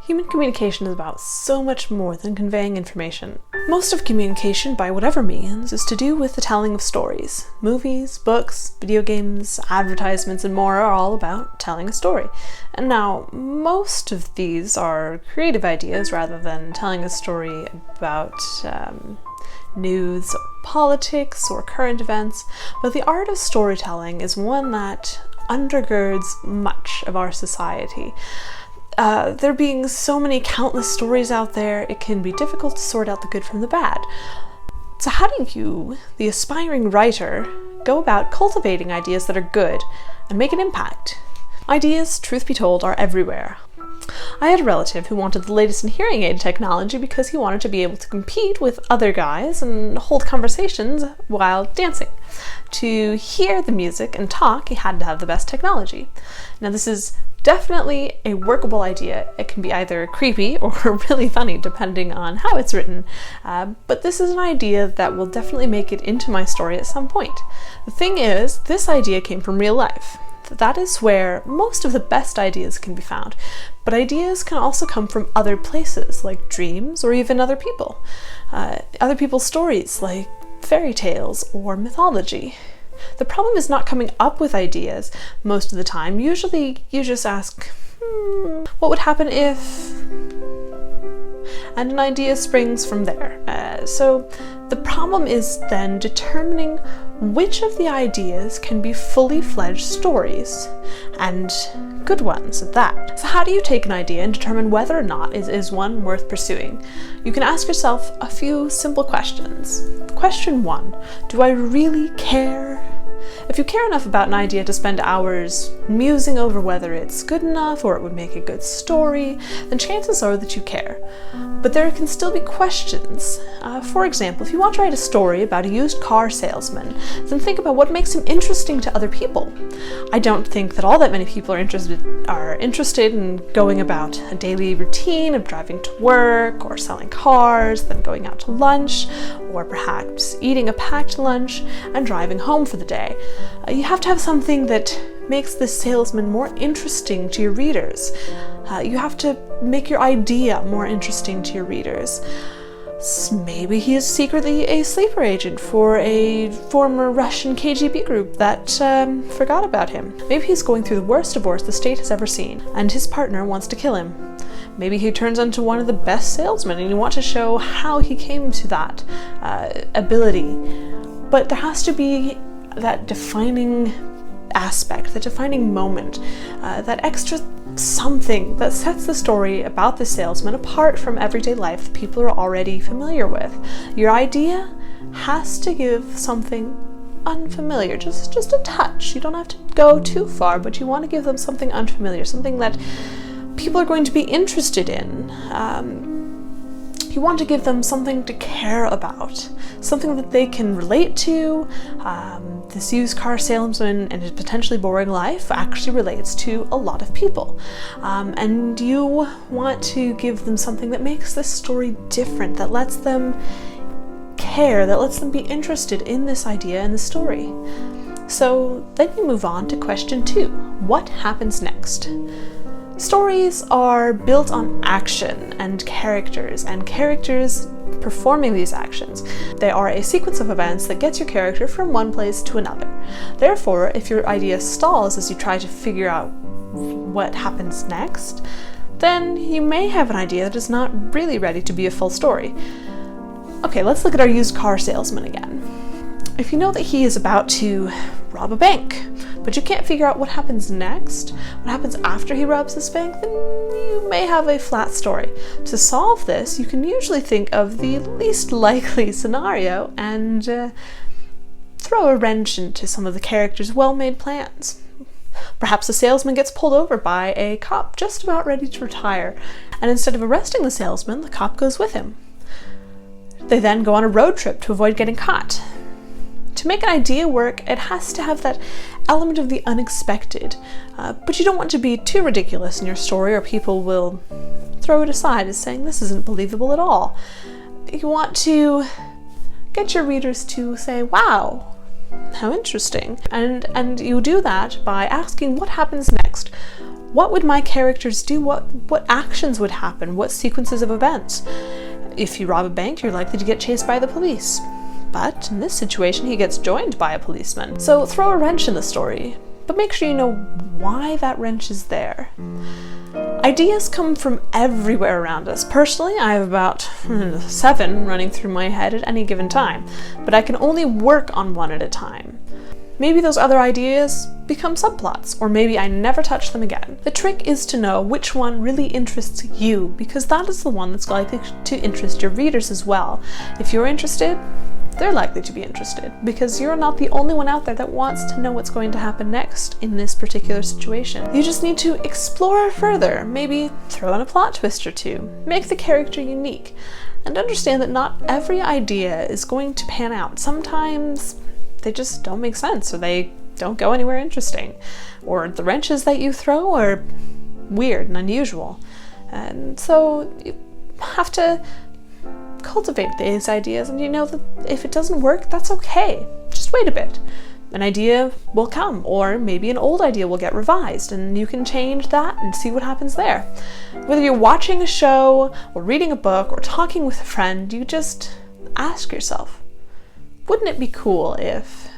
Human communication is about so much more than conveying information. Most of communication, by whatever means, is to do with the telling of stories. Movies, books, video games, advertisements, and more are all about telling a story. And now, most of these are creative ideas rather than telling a story about news, politics, or current events, but the art of storytelling is one that undergirds much of our society. There being so many countless stories out there, it can be difficult to sort out the good from the bad. So how do you, the aspiring writer, go about cultivating ideas that are good and make an impact? Ideas, truth be told, are everywhere. I had a relative who wanted the latest in hearing aid technology because he wanted to be able to compete with other guys and hold conversations while dancing. To hear the music and talk, he had to have the best technology. Now this is definitely a workable idea. It can be either creepy or really funny depending on how it's written, but this is an idea that will definitely make it into my story at some point. The thing is, this idea came from real life. That is where most of the best ideas can be found, but ideas can also come from other places, like dreams or even other people. Other people's stories, like fairy tales or mythology. The problem is not coming up with ideas most of the time. Usually you just ask, what would happen if? And an idea springs from there. So the problem is then determining which of the ideas can be fully fledged stories, and good ones at that. So how do you take an idea and determine whether or not it is one worth pursuing? You can ask yourself a few simple questions. Question 1, do I really care? If you care enough about an idea to spend hours musing over whether it's good enough or it would make a good story, then chances are that you care. But there can still be questions. For example, if you want to write a story about a used car salesman, then think about what makes him interesting to other people. I don't think that all that many people are interested in going about a daily routine of driving to work or selling cars, then going out to lunch, or perhaps eating a packed lunch and driving home for the day. You have to have something that makes this salesman more interesting to your readers. You have to make your idea more interesting to your readers. Maybe he is secretly a sleeper agent for a former Russian KGB group that forgot about him. Maybe he's going through the worst divorce the state has ever seen, and his partner wants to kill him. Maybe he turns into one of the best salesmen and you want to show how he came to that ability. But there has to be that defining aspect, the defining moment, that extra something that sets the story about the salesman apart from everyday life that people are already familiar with. Your idea has to give something unfamiliar, just a touch. You don't have to go too far, but you want to give them something unfamiliar, something that people are going to be interested in. You want to give them something to care about, something that they can relate to. This used car salesman and his potentially boring life actually relates to a lot of people. And you want to give them something that makes this story different, that lets them care, that lets them be interested in this idea and the story. So then you move on to question 2. What happens next? Stories are built on action and characters performing these actions. They are a sequence of events that gets your character from one place to another. Therefore, if your idea stalls as you try to figure out what happens next, then you may have an idea that is not really ready to be a full story. Okay, let's look at our used car salesman again. If you know that he is about to rob a bank, but you can't figure out what happens next, what happens after he robs this bank, then you may have a flat story. To solve this, you can usually think of the least likely scenario and throw a wrench into some of the characters' well-made plans. Perhaps the salesman gets pulled over by a cop just about ready to retire, and instead of arresting the salesman, the cop goes with him. They then go on a road trip to avoid getting caught. To make an idea work, it has to have that element of the unexpected, but you don't want to be too ridiculous in your story or people will throw it aside as saying this isn't believable at all. You want to get your readers to say, wow, how interesting. And you do that by asking what happens next. What would my characters do? What actions would happen? What sequences of events? If you rob a bank, you're likely to get chased by the police. But in this situation, he gets joined by a policeman. So throw a wrench in the story, but make sure you know why that wrench is there. Ideas come from everywhere around us. Personally, I have about 7 running through my head at any given time, but I can only work on one at a time. Maybe those other ideas become subplots, or maybe I never touch them again. The trick is to know which one really interests you, because that is the one that's likely to interest your readers as well. If you're interested, they're likely to be interested, because you're not the only one out there that wants to know what's going to happen next in this particular situation. You just need to explore further, maybe throw in a plot twist or two, make the character unique, and understand that not every idea is going to pan out. Sometimes they just don't make sense, or they don't go anywhere interesting, or the wrenches that you throw are weird and unusual. And so you have to cultivate these ideas, and you know that if it doesn't work, that's okay. Just wait a bit. An idea will come, or maybe an old idea will get revised, and you can change that and see what happens there. Whether you're watching a show, or reading a book, or talking with a friend, you just ask yourself, wouldn't it be cool if...